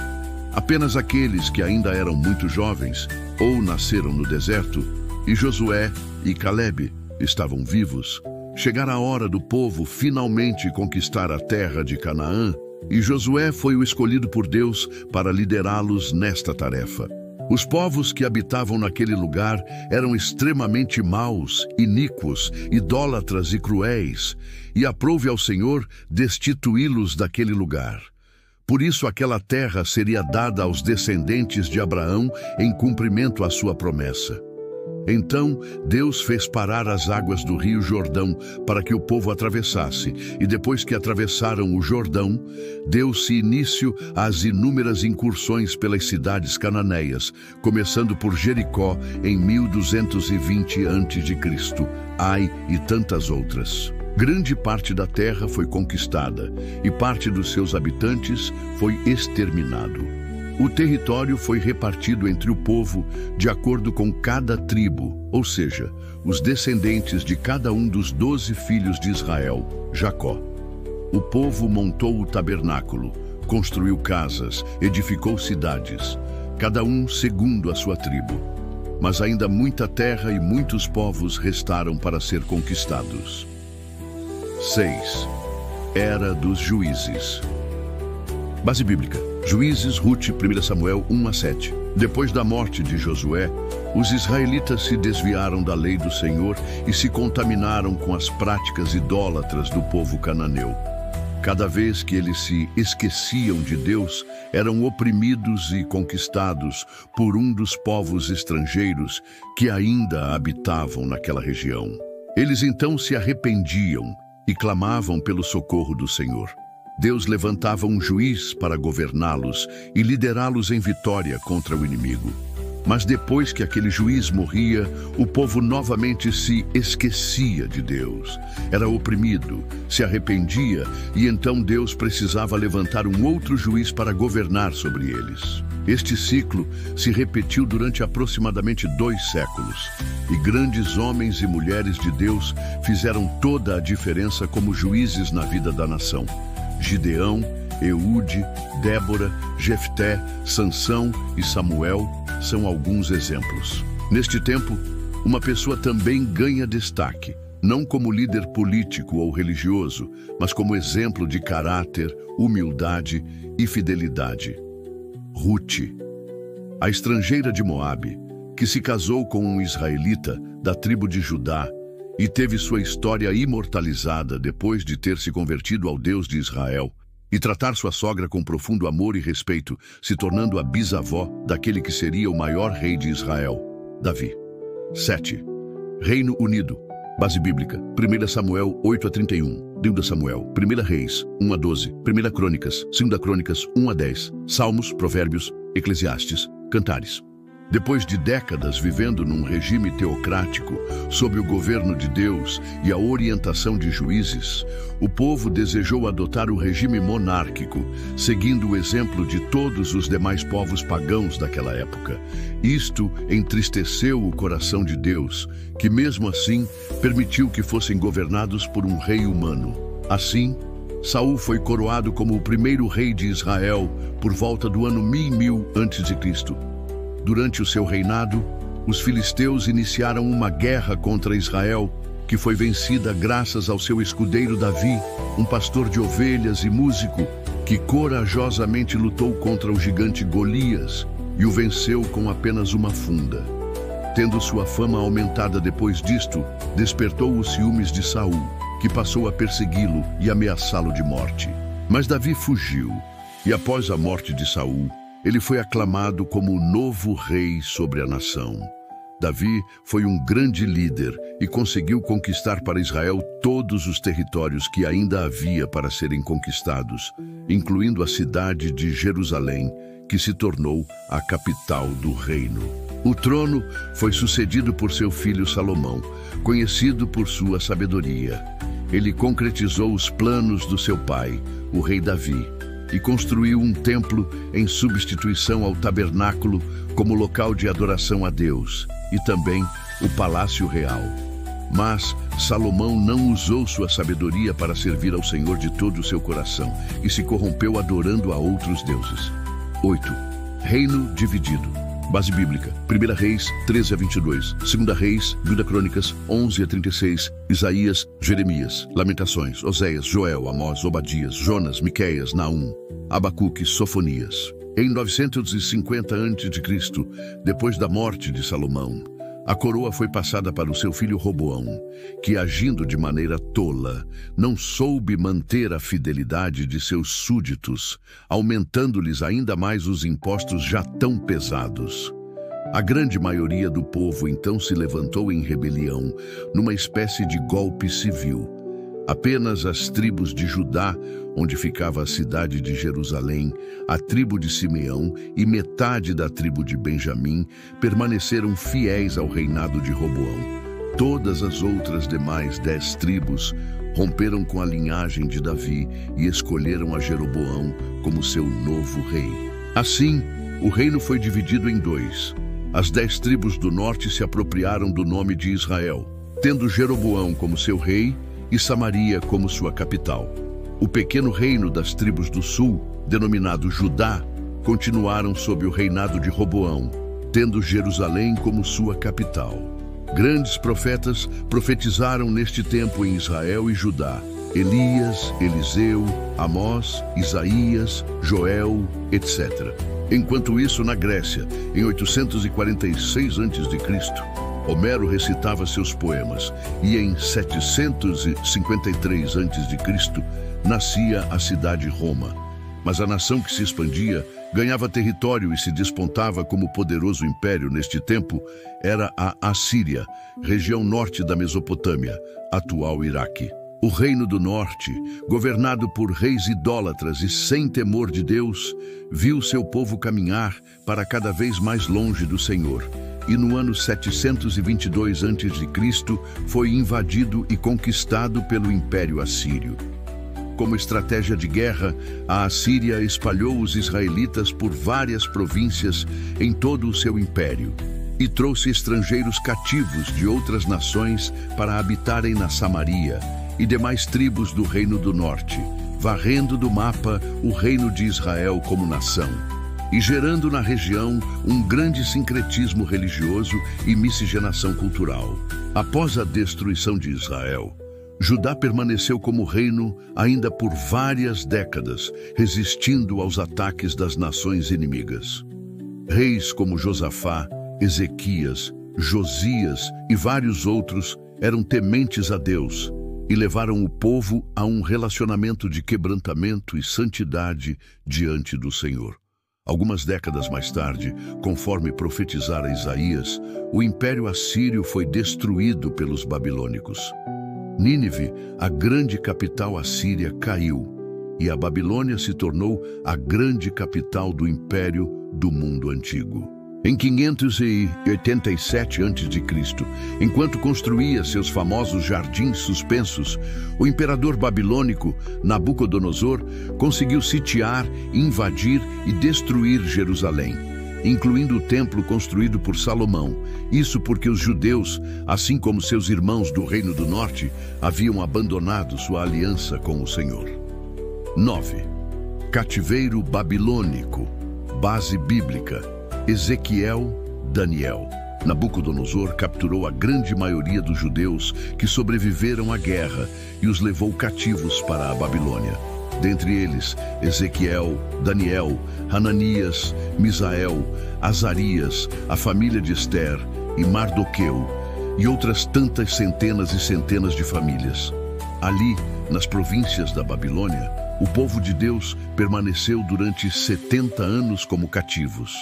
Apenas aqueles que ainda eram muito jovens ou nasceram no deserto, e Josué e Calebe, estavam vivos. Chegara a hora do povo finalmente conquistar a terra de Canaã, e Josué foi o escolhido por Deus para liderá-los nesta tarefa. Os povos que habitavam naquele lugar eram extremamente maus, iníquos, idólatras e cruéis, e aprouve ao Senhor destituí-los daquele lugar. Por isso aquela terra seria dada aos descendentes de Abraão em cumprimento à sua promessa. Então Deus fez parar as águas do rio Jordão para que o povo atravessasse, e depois que atravessaram o Jordão, deu-se início às inúmeras incursões pelas cidades cananeias, começando por Jericó em 1220 a.C., Ai e tantas outras. Grande parte da terra foi conquistada, e parte dos seus habitantes foi exterminado. O território foi repartido entre o povo de acordo com cada tribo, ou seja, os descendentes de cada um dos 12 filhos de Israel, Jacó. O povo montou o tabernáculo, construiu casas, edificou cidades, cada um segundo a sua tribo. Mas ainda muita terra e muitos povos restaram para ser conquistados. 6. Era dos Juízes. Base bíblica: Juízes, Rute, 1 Samuel 1-7. Depois da morte de Josué, os israelitas se desviaram da lei do Senhor e se contaminaram com as práticas idólatras do povo cananeu. Cada vez que eles se esqueciam de Deus, eram oprimidos e conquistados por um dos povos estrangeiros que ainda habitavam naquela região. Eles então se arrependiam e clamavam pelo socorro do Senhor. Deus levantava um juiz para governá-los e liderá-los em vitória contra o inimigo. Mas depois que aquele juiz morria, o povo novamente se esquecia de Deus. Era oprimido, se arrependia, e então Deus precisava levantar um outro juiz para governar sobre eles. Este ciclo se repetiu durante aproximadamente 2 séculos, e grandes homens e mulheres de Deus fizeram toda a diferença como juízes na vida da nação. Gideão, Eude, Débora, Jefté, Sansão e Samuel são alguns exemplos. Neste tempo, uma pessoa também ganha destaque, não como líder político ou religioso, mas como exemplo de caráter, humildade e fidelidade. Rute, a estrangeira de Moabe, que se casou com um israelita da tribo de Judá, e teve sua história imortalizada depois de ter se convertido ao Deus de Israel e tratar sua sogra com profundo amor e respeito, se tornando a bisavó daquele que seria o maior rei de Israel, Davi. 7. Reino Unido. Base bíblica: 1 Samuel 8-31, 2 Samuel, 1 Reis 1-12, 1 Crônicas, 2 Crônicas 1-10, Salmos, Provérbios, Eclesiastes, Cantares. Depois de décadas vivendo num regime teocrático, sob o governo de Deus e a orientação de juízes, o povo desejou adotar o regime monárquico, seguindo o exemplo de todos os demais povos pagãos daquela época. Isto entristeceu o coração de Deus, que mesmo assim permitiu que fossem governados por um rei humano. Assim, Saul foi coroado como o primeiro rei de Israel por volta do ano 1000 a.C. Durante o seu reinado, os filisteus iniciaram uma guerra contra Israel, que foi vencida graças ao seu escudeiro Davi, um pastor de ovelhas e músico, que corajosamente lutou contra o gigante Golias e o venceu com apenas uma funda. Tendo sua fama aumentada depois disto, despertou os ciúmes de Saul, que passou a persegui-lo e ameaçá-lo de morte. Mas Davi fugiu, e após a morte de Saul, ele foi aclamado como o novo rei sobre a nação. Davi foi um grande líder e conseguiu conquistar para Israel todos os territórios que ainda havia para serem conquistados, incluindo a cidade de Jerusalém, que se tornou a capital do reino. O trono foi sucedido por seu filho Salomão, conhecido por sua sabedoria. Ele concretizou os planos do seu pai, o rei Davi, e construiu um templo em substituição ao tabernáculo como local de adoração a Deus, e também o palácio real. Mas Salomão não usou sua sabedoria para servir ao Senhor de todo o seu coração e se corrompeu adorando a outros deuses. 8. Reino dividido. Base bíblica: 1 Reis 13 a 22, 2 Reis, 2 Crônicas 11 a 36, Isaías, Jeremias, Lamentações, Oséias, Joel, Amós, Obadias, Jonas, Miqueias, Naum, Abacuque, Sofonias. Em 950 a.C., depois da morte de Salomão, a coroa foi passada para o seu filho Roboão, que, agindo de maneira tola, não soube manter a fidelidade de seus súditos, aumentando-lhes ainda mais os impostos já tão pesados. A grande maioria do povo então se levantou em rebelião, numa espécie de golpe civil. Apenas as tribos de Judá, onde ficava a cidade de Jerusalém, a tribo de Simeão e metade da tribo de Benjamim permaneceram fiéis ao reinado de Roboão. Todas as outras demais 10 tribos romperam com a linhagem de Davi e escolheram a Jeroboão como seu novo rei. Assim, o reino foi dividido em 2. As 10 tribos do norte se apropriaram do nome de Israel, tendo Jeroboão como seu rei e Samaria como sua capital. O pequeno reino das tribos do sul, denominado Judá, continuaram sob o reinado de Roboão, tendo Jerusalém como sua capital. Grandes profetas profetizaram neste tempo em Israel e Judá: Elias, Eliseu, Amós, Isaías, Joel, etc. Enquanto isso, na Grécia, em 846 a.C., Homero recitava seus poemas, e em 753 a.C. nascia a cidade Roma. Mas a nação que se expandia, ganhava território e se despontava como poderoso império neste tempo era a Assíria, região norte da Mesopotâmia, atual Iraque. O Reino do Norte, governado por reis idólatras e sem temor de Deus, viu seu povo caminhar para cada vez mais longe do Senhor. E no ano 722 a.C. foi invadido e conquistado pelo Império Assírio. Como estratégia de guerra, a Assíria espalhou os israelitas por várias províncias em todo o seu império e trouxe estrangeiros cativos de outras nações para habitarem na Samaria e demais tribos do Reino do Norte, varrendo do mapa o reino de Israel como nação, e gerando na região um grande sincretismo religioso e miscigenação cultural. Após a destruição de Israel, Judá permaneceu como reino ainda por várias décadas, resistindo aos ataques das nações inimigas. Reis como Josafá, Ezequias, Josias e vários outros eram tementes a Deus e levaram o povo a um relacionamento de quebrantamento e santidade diante do Senhor. Algumas décadas mais tarde, conforme profetizara Isaías, o Império Assírio foi destruído pelos babilônicos. Nínive, a grande capital assíria, caiu, e a Babilônia se tornou a grande capital do Império do mundo antigo. Em 587 a.C., enquanto construía seus famosos jardins suspensos, o imperador babilônico Nabucodonosor conseguiu sitiar, invadir e destruir Jerusalém, incluindo o templo construído por Salomão. Isso porque os judeus, assim como seus irmãos do Reino do Norte, haviam abandonado sua aliança com o Senhor. 9. Cativeiro babilônico. Base bíblica: Ezequiel, Daniel. Nabucodonosor capturou a grande maioria dos judeus que sobreviveram à guerra e os levou cativos para a Babilônia. Dentre eles, Ezequiel, Daniel, Hananias, Misael, Azarias, a família de Ester e Mardoqueu, e outras tantas centenas e centenas de famílias. Ali, nas províncias da Babilônia, o povo de Deus permaneceu durante 70 anos como cativos.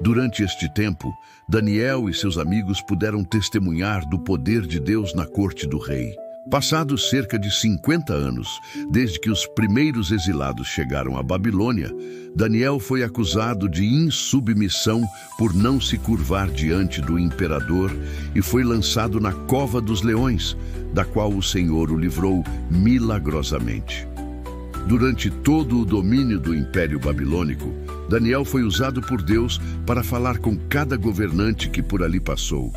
Durante este tempo, Daniel e seus amigos puderam testemunhar do poder de Deus na corte do rei. Passados cerca de 50 anos, desde que os primeiros exilados chegaram à Babilônia, Daniel foi acusado de insubmissão por não se curvar diante do imperador e foi lançado na cova dos leões, da qual o Senhor o livrou milagrosamente. Durante todo o domínio do Império Babilônico, Daniel foi usado por Deus para falar com cada governante que por ali passou: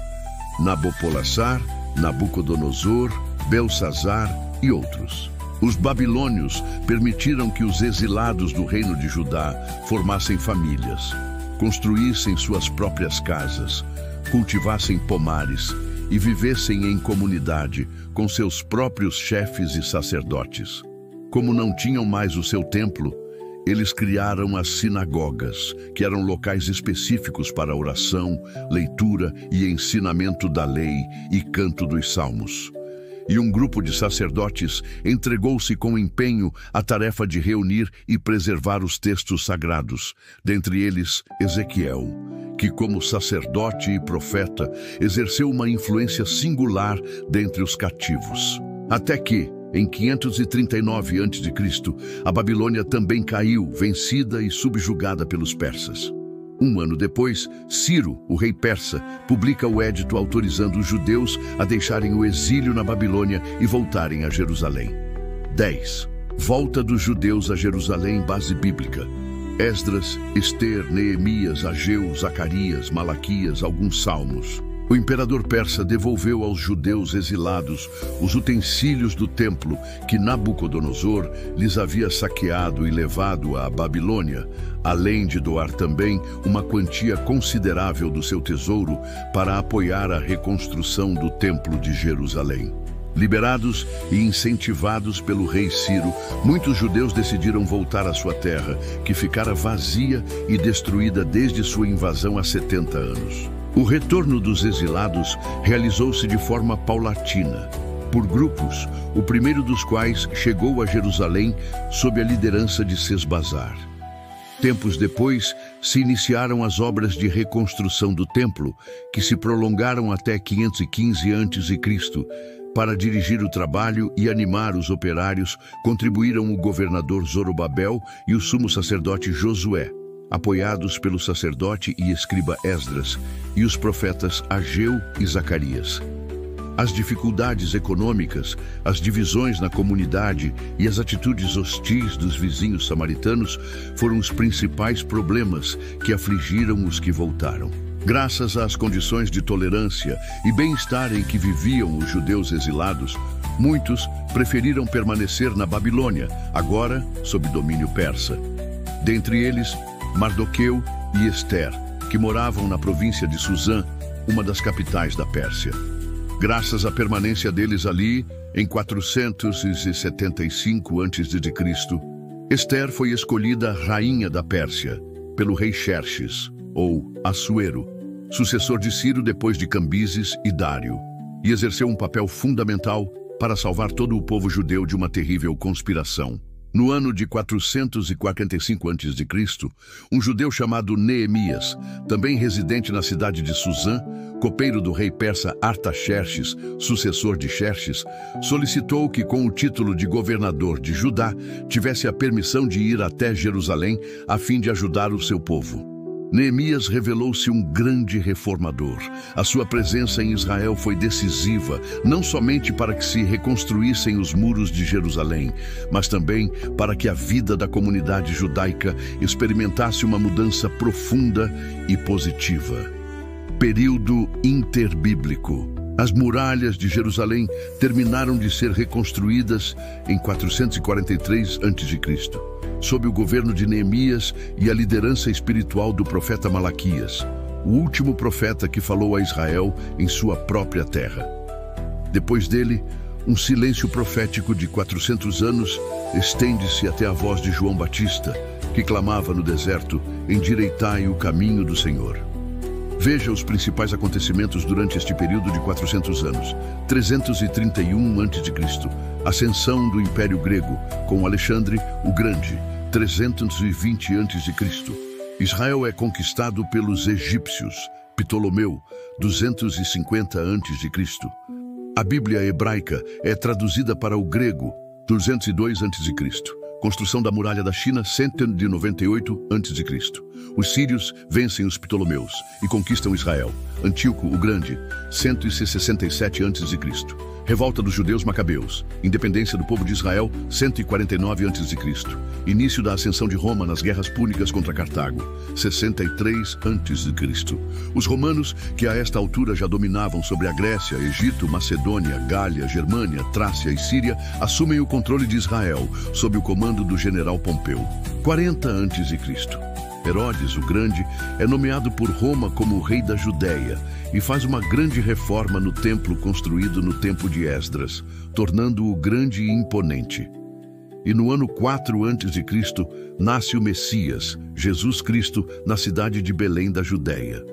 Nabopolassar, Nabucodonosor, Belsazar e outros. Os babilônios permitiram que os exilados do reino de Judá formassem famílias. construíssem suas próprias casas, cultivassem pomares e vivessem em comunidade com seus próprios chefes e sacerdotes. Como não tinham mais o seu templo, eles criaram as sinagogas, que eram locais específicos para oração, leitura e ensinamento da lei e canto dos salmos. E um grupo de sacerdotes entregou-se com empenho à tarefa de reunir e preservar os textos sagrados, dentre eles Ezequiel, que como sacerdote e profeta exerceu uma influência singular dentre os cativos. Até que, em 539 a.C., a Babilônia também caiu, vencida e subjugada pelos persas. Um ano depois, Ciro, o rei persa, publica o édito autorizando os judeus a deixarem o exílio na Babilônia e voltarem a Jerusalém. 10. Volta dos judeus a Jerusalém, base bíblica. Esdras, Ester, Neemias, Ageu, Zacarias, Malaquias, alguns salmos. O imperador persa devolveu aos judeus exilados os utensílios do templo que Nabucodonosor lhes havia saqueado e levado à Babilônia, além de doar também uma quantia considerável do seu tesouro para apoiar a reconstrução do templo de Jerusalém. Liberados e incentivados pelo rei Ciro, muitos judeus decidiram voltar à sua terra, que ficara vazia e destruída desde sua invasão há 70 anos. O retorno dos exilados realizou-se de forma paulatina, por grupos, o primeiro dos quais chegou a Jerusalém sob a liderança de Sesbazar. Tempos depois, se iniciaram as obras de reconstrução do templo, que se prolongaram até 515 a.C., Para dirigir o trabalho e animar os operários, contribuíram o governador Zorobabel e o sumo sacerdote Josué, apoiados pelo sacerdote e escriba Esdras, e os profetas Ageu e Zacarias. As dificuldades econômicas, as divisões na comunidade e as atitudes hostis dos vizinhos samaritanos foram os principais problemas que afligiram os que voltaram. Graças às condições de tolerância e bem-estar em que viviam os judeus exilados, muitos preferiram permanecer na Babilônia, agora sob domínio persa. Dentre eles, Mardoqueu e Ester, que moravam na província de Susã, uma das capitais da Pérsia. Graças à permanência deles ali, em 475 a.C., Ester foi escolhida rainha da Pérsia pelo rei Xerxes, ou Assuero, sucessor de Ciro depois de Cambises e Dário, e exerceu um papel fundamental para salvar todo o povo judeu de uma terrível conspiração. No ano de 445 a.C., um judeu chamado Neemias, também residente na cidade de Susã, copeiro do rei persa Artaxerxes, sucessor de Xerxes, solicitou que, com o título de governador de Judá, tivesse a permissão de ir até Jerusalém a fim de ajudar o seu povo. Neemias revelou-se um grande reformador. A sua presença em Israel foi decisiva, não somente para que se reconstruíssem os muros de Jerusalém, mas também para que a vida da comunidade judaica experimentasse uma mudança profunda e positiva. Período interbíblico. As muralhas de Jerusalém terminaram de ser reconstruídas em 443 a.C., sob o governo de Neemias e a liderança espiritual do profeta Malaquias, o último profeta que falou a Israel em sua própria terra. Depois dele, um silêncio profético de 400 anos estende-se até a voz de João Batista, que clamava no deserto: "Endireitai o caminho do Senhor". Veja os principais acontecimentos durante este período de 400 anos. 331 a.C., ascensão do Império Grego, com Alexandre o Grande. 320 a.C., Israel é conquistado pelos egípcios. Ptolomeu, 250 a.C. A Bíblia hebraica é traduzida para o grego, 202 a.C. Construção da muralha da China, 198 a.C. Os sírios vencem os Ptolomeus e conquistam Israel. Antíoco o Grande, 167 a.C. Revolta dos judeus macabeus. Independência do povo de Israel, 149 a.C. Início da ascensão de Roma nas guerras púnicas contra Cartago, 63 a.C. Os romanos, que a esta altura já dominavam sobre a Grécia, Egito, Macedônia, Gália, Germânia, Trácia e Síria, assumem o controle de Israel, sob o comando do general Pompeu, 40 a.C. Herodes, o Grande, é nomeado por Roma como o rei da Judéia e faz uma grande reforma no templo construído no tempo de Esdras, tornando-o grande e imponente. E no ano 4 a.C., nasce o Messias, Jesus Cristo, na cidade de Belém da Judéia.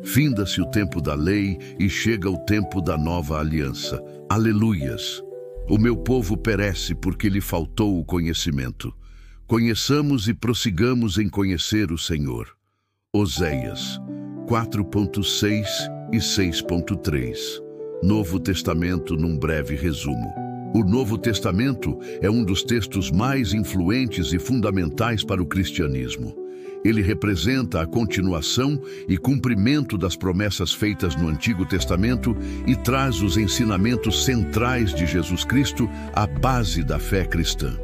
Finda-se o tempo da lei e chega o tempo da nova aliança. Aleluias! O meu povo perece porque lhe faltou o conhecimento. Conheçamos e prossigamos em conhecer o Senhor. Oséias 4.6 e 6.3. Novo Testamento num breve resumo. O Novo Testamento é um dos textos mais influentes e fundamentais para o cristianismo. Ele representa a continuação e cumprimento das promessas feitas no Antigo Testamento e traz os ensinamentos centrais de Jesus Cristo, a base da fé cristã.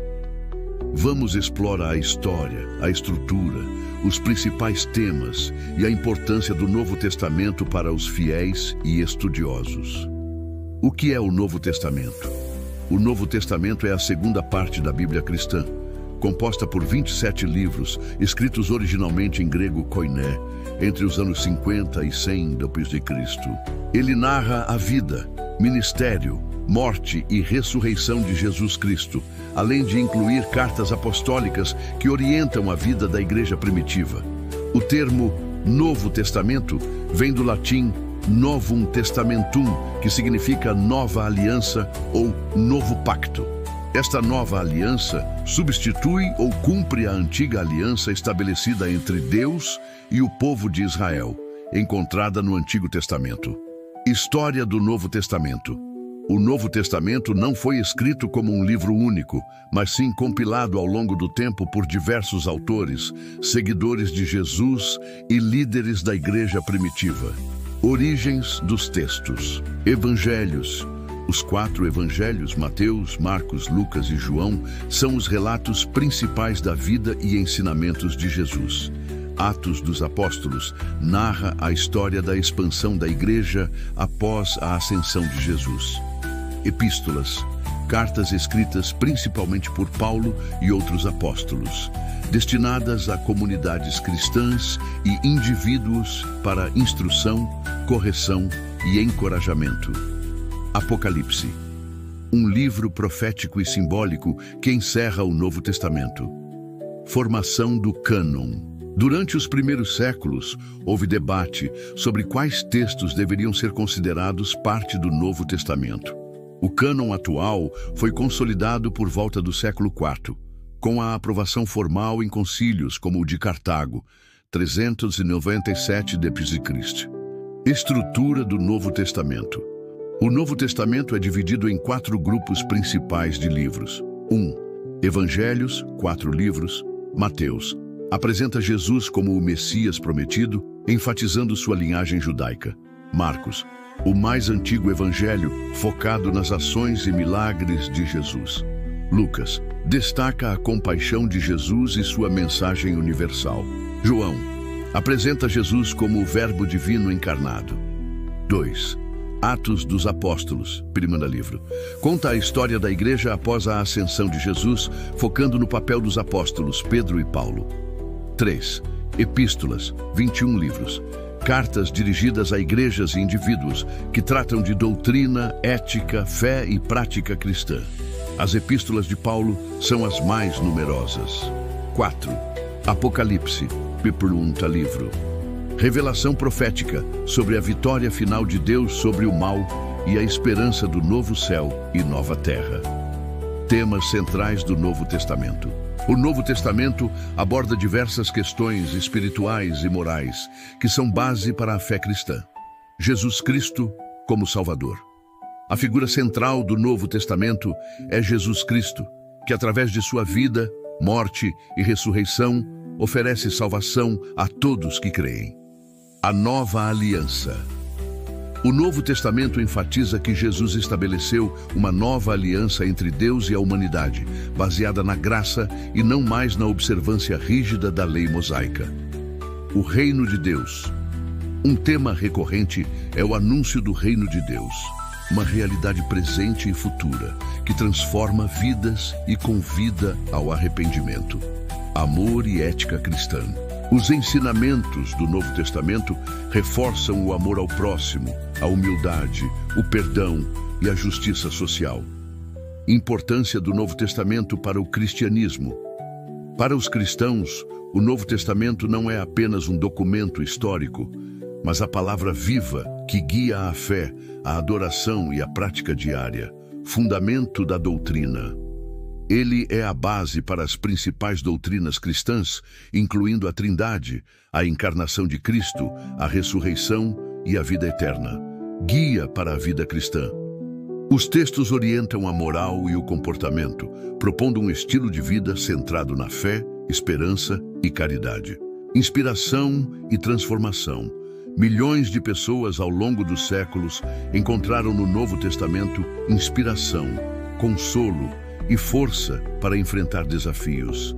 Vamos explorar a história, a estrutura, os principais temas e a importância do Novo Testamento para os fiéis e estudiosos. O que é o Novo Testamento? O Novo Testamento é a segunda parte da Bíblia cristã, composta por 27 livros, escritos originalmente em grego koiné, entre os anos 50 e 100 d.C. Ele narra a vida, ministério, morte e ressurreição de Jesus Cristo, além de incluir cartas apostólicas que orientam a vida da igreja primitiva. O termo Novo Testamento vem do latim Novum Testamentum, que significa nova aliança ou novo pacto. Esta nova aliança substitui ou cumpre a antiga aliança estabelecida entre Deus e o povo de Israel, encontrada no Antigo Testamento. História do Novo Testamento. O Novo Testamento não foi escrito como um livro único, mas sim compilado ao longo do tempo por diversos autores, seguidores de Jesus e líderes da igreja primitiva. Origens dos textos. Evangelhos. Os 4 evangelhos, Mateus, Marcos, Lucas e João, são os relatos principais da vida e ensinamentos de Jesus. Atos dos Apóstolos narra a história da expansão da igreja após a ascensão de Jesus. Epístolas, cartas escritas principalmente por Paulo e outros apóstolos, destinadas a comunidades cristãs e indivíduos para instrução, correção e encorajamento. Apocalipse, um livro profético e simbólico que encerra o Novo Testamento. Formação do cânon. Durante os primeiros séculos, houve debate sobre quais textos deveriam ser considerados parte do Novo Testamento. O cânon atual foi consolidado por volta do século IV, com a aprovação formal em concílios como o de Cartago, 397 d.C. Estrutura do Novo Testamento. O Novo Testamento é dividido em 4 grupos principais de livros. 1. Evangelhos, 4 livros. Mateus apresenta Jesus como o Messias prometido, enfatizando sua linhagem judaica. Marcos, o mais antigo evangelho, focado nas ações e milagres de Jesus. Lucas destaca a compaixão de Jesus e sua mensagem universal. João apresenta Jesus como o Verbo divino encarnado. 2. Atos dos Apóstolos, primeiro livro. Conta a história da igreja após a ascensão de Jesus, focando no papel dos apóstolos Pedro e Paulo. 3. Epístolas, 21 livros. Cartas dirigidas a igrejas e indivíduos que tratam de doutrina, ética, fé e prática cristã. As epístolas de Paulo são as mais numerosas. 4. Apocalipse, primeiro livro. Revelação profética sobre a vitória final de Deus sobre o mal e a esperança do novo céu e nova terra. Temas centrais do Novo Testamento. O Novo Testamento aborda diversas questões espirituais e morais que são base para a fé cristã. Jesus Cristo como Salvador. A figura central do Novo Testamento é Jesus Cristo, que através de sua vida, morte e ressurreição oferece salvação a todos que creem. A nova aliança. O Novo Testamento enfatiza que Jesus estabeleceu uma nova aliança entre Deus e a humanidade, baseada na graça e não mais na observância rígida da lei mosaica. O Reino de Deus. Um tema recorrente é o anúncio do Reino de Deus, uma realidade presente e futura que transforma vidas e convida ao arrependimento. Amor e ética cristã. Os ensinamentos do Novo Testamento reforçam o amor ao próximo, a humildade, o perdão e a justiça social. Importância do Novo Testamento para o cristianismo. Para os cristãos, o Novo Testamento não é apenas um documento histórico, mas a palavra viva que guia a fé, a adoração e a prática diária, fundamento da doutrina. Ele é a base para as principais doutrinas cristãs, incluindo a Trindade, a encarnação de Cristo, a ressurreição e a vida eterna. Guia para a vida cristã. Os textos orientam a moral e o comportamento, propondo um estilo de vida centrado na fé, esperança e caridade. Inspiração e transformação. Milhões de pessoas ao longo dos séculos encontraram no Novo Testamento inspiração, consolo e força para enfrentar desafios.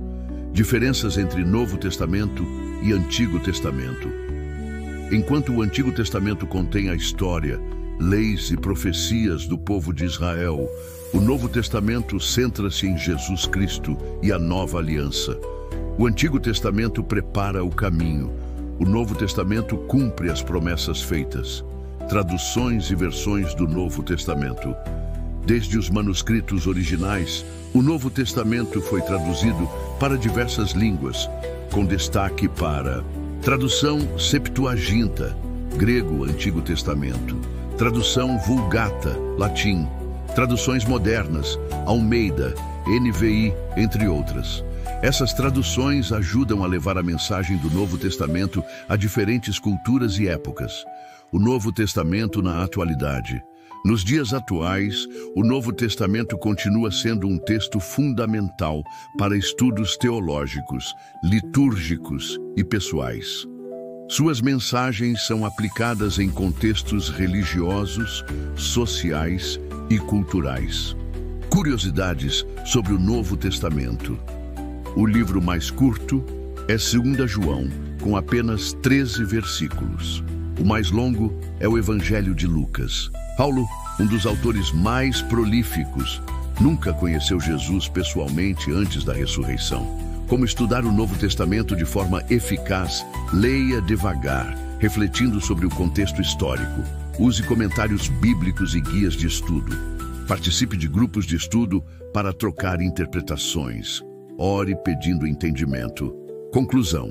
Diferenças entre Novo Testamento e Antigo Testamento. Enquanto o Antigo Testamento contém a história, leis e profecias do povo de Israel, o Novo Testamento centra-se em Jesus Cristo e a nova aliança. O Antigo Testamento prepara o caminho. O Novo Testamento cumpre as promessas feitas. Traduções e versões do Novo Testamento. Desde os manuscritos originais, o Novo Testamento foi traduzido para diversas línguas, com destaque para tradução Septuaginta, grego Antigo Testamento, tradução Vulgata, latim, traduções modernas, Almeida, NVI, entre outras. Essas traduções ajudam a levar a mensagem do Novo Testamento a diferentes culturas e épocas. O Novo Testamento na atualidade. Nos dias atuais, o Novo Testamento continua sendo um texto fundamental para estudos teológicos, litúrgicos e pessoais. Suas mensagens são aplicadas em contextos religiosos, sociais e culturais. Curiosidades sobre o Novo Testamento. O livro mais curto é 2 João, com apenas 13 versículos. O mais longo é o Evangelho de Lucas. Paulo, um dos autores mais prolíficos, nunca conheceu Jesus pessoalmente antes da ressurreição. Como estudar o Novo Testamento de forma eficaz? Leia devagar, refletindo sobre o contexto histórico. Use comentários bíblicos e guias de estudo. Participe de grupos de estudo para trocar interpretações. Ore pedindo entendimento. Conclusão.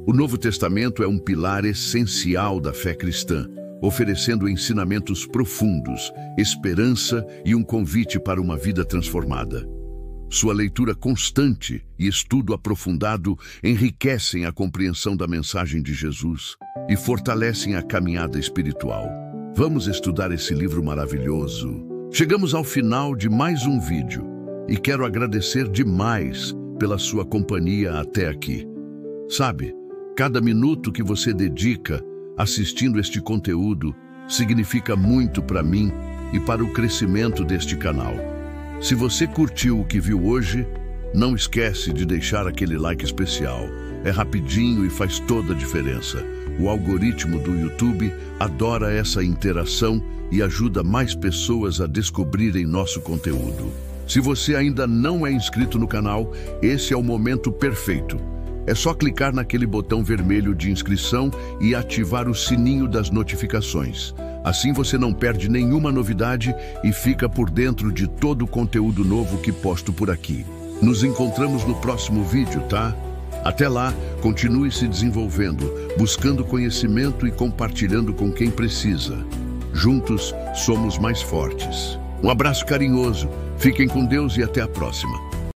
O Novo Testamento é um pilar essencial da fé cristã, oferecendo ensinamentos profundos, esperança e um convite para uma vida transformada. Sua leitura constante e estudo aprofundado enriquecem a compreensão da mensagem de Jesus e fortalecem a caminhada espiritual. Vamos estudar esse livro maravilhoso. Chegamos ao final de mais um vídeo e quero agradecer demais pela sua companhia até aqui. Sabe, cada minuto que você dedica assistindo este conteúdo significa muito para mim e para o crescimento deste canal. Se você curtiu o que viu hoje, não esquece de deixar aquele like especial. É rapidinho e faz toda a diferença. O algoritmo do YouTube adora essa interação e ajuda mais pessoas a descobrirem nosso conteúdo. Se você ainda não é inscrito no canal, esse é o momento perfeito. É só clicar naquele botão vermelho de inscrição e ativar o sininho das notificações. Assim você não perde nenhuma novidade e fica por dentro de todo o conteúdo novo que posto por aqui. Nos encontramos no próximo vídeo, tá? Até lá, continue se desenvolvendo, buscando conhecimento e compartilhando com quem precisa. Juntos, somos mais fortes. Um abraço carinhoso, fiquem com Deus e até a próxima.